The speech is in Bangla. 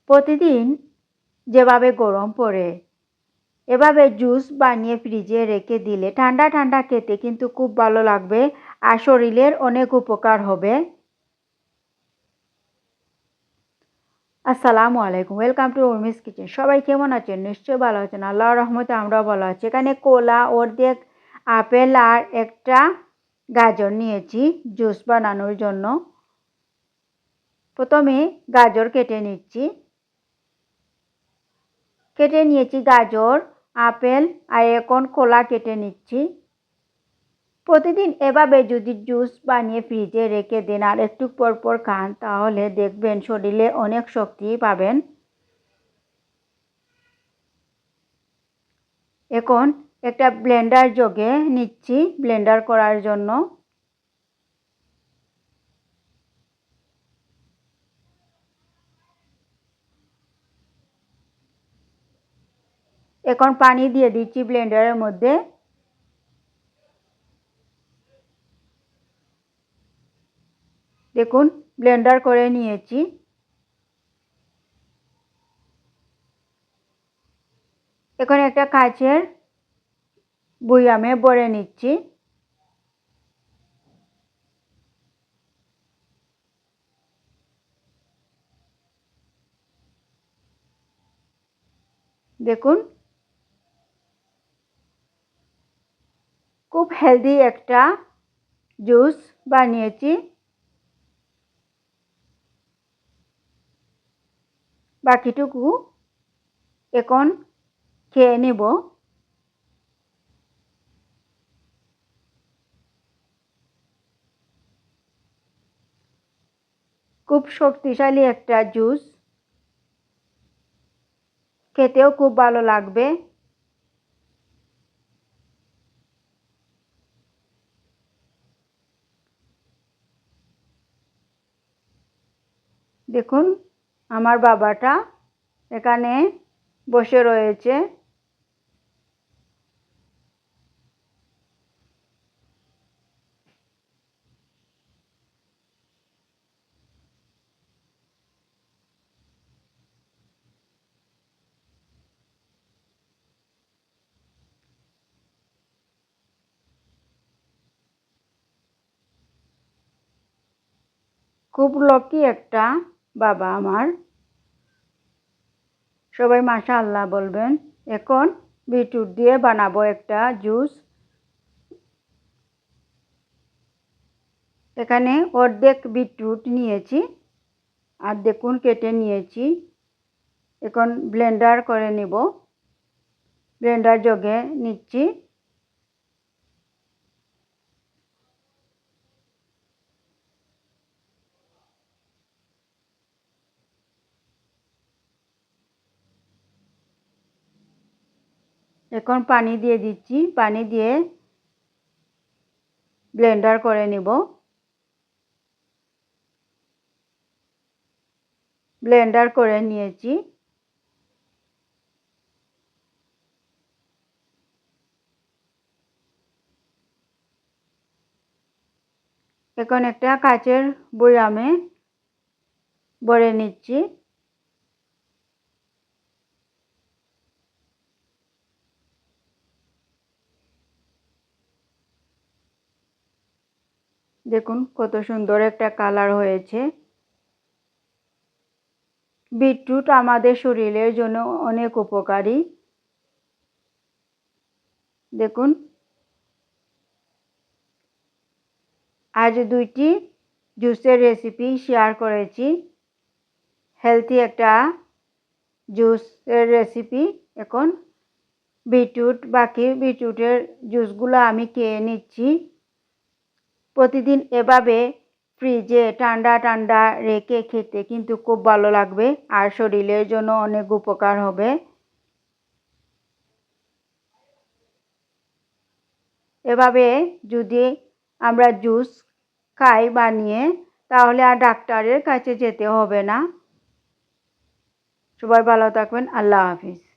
প্রতিদিন যেভাবে গরম পড়ে এভাবে জুস বানিয়ে ফ্রিজে রেখে দিলে ঠান্ডা ঠান্ডা খেতে কিন্তু খুব ভালো লাগবে আর শরীরের অনেক উপকার হবে। আসসালামু আলাইকুম, ওয়েলকাম টু উর্মিস কিচেন। সবাই কেমন আছেন? নিশ্চয়ই ভালো আছেন। আল্লাহর রহমতে আমরাও ভালো আছি। এখানে কলা, অর্ধেক আপেল আর একটা গাজর নিয়েছি জুস বানানোর জন্য। প্রথমে গাজর কেটে নিয়েছি গাজর, আপেল আর এখন কলা কেটে নিচ্ছি। প্রতিদিন এভাবে যদি জুস বানিয়ে ফ্রিজে রেখে দেন আর একটু পর পর খান তাহলে দেখবেন শরীরে অনেক শক্তি পাবেন। এখন একটা ব্লেন্ডার জগে নিচ্ছি ব্লেন্ডার করার জন্য। এখন পানি দিয়ে দিচ্ছি ব্লেন্ডারের মধ্যে। দেখুন ব্লেন্ডার করে নিয়েছি। এখন একটা কাচের বয়ামে ভরে নিচ্ছি। দেখুন খুব হেলদি একটা জুস বানিয়েছি। বাকিটুকু এখন খেয়ে নেব। খুব শক্তিশালী একটা জুস, খেতেও খুব ভালো লাগবে। দেখুন আমার বাবাটা এখানে বসে রয়েছে। খুব লক্ষ্মী একটা বাবা আমার, সবাই মাশাআল্লাহ বলবেন। এখন বিটরুট দিয়ে বানাবো একটা জুস। এখানে অর্ধেক বিটরুট নিয়েছি আর দেখুন কেটে নিয়েছি। এখন ব্লেন্ডার করে নিব, ব্লেন্ডার জগে নিচ্ছি। এখন পানি দিয়ে দিচ্ছি, পানি দিয়ে ব্লেন্ডার করে নিব। ব্লেন্ডার করে নিয়েছি। এখন একটা কাচের বয়ামে ভরে নিচ্ছি। দেখুন কত সুন্দর একটা কালার হয়েছে। বিটরুট আমাদের শরীরের জন্য অনেক উপকারী। দেখুন আজ দুইটি জুসের রেসিপি শেয়ার করেছি। হেলদি একটা জুসের রেসিপি। এখন বাকি বিটরুটের জুসগুলো আমি খেয়ে নিচ্ছি। প্রতিদিন এভাবে ফ্রিজে ঠান্ডা ঠান্ডা রেখে খেতে কিন্তু খুব ভালো লাগবে আর শরীরের জন্য অনেক উপকার হবে। এভাবে যদি আমরা জুস খাই বানিয়ে তাহলে আর ডাক্তারের কাছে যেতে হবে না। সবাই ভালো থাকবেন। আল্লাহ হাফিজ।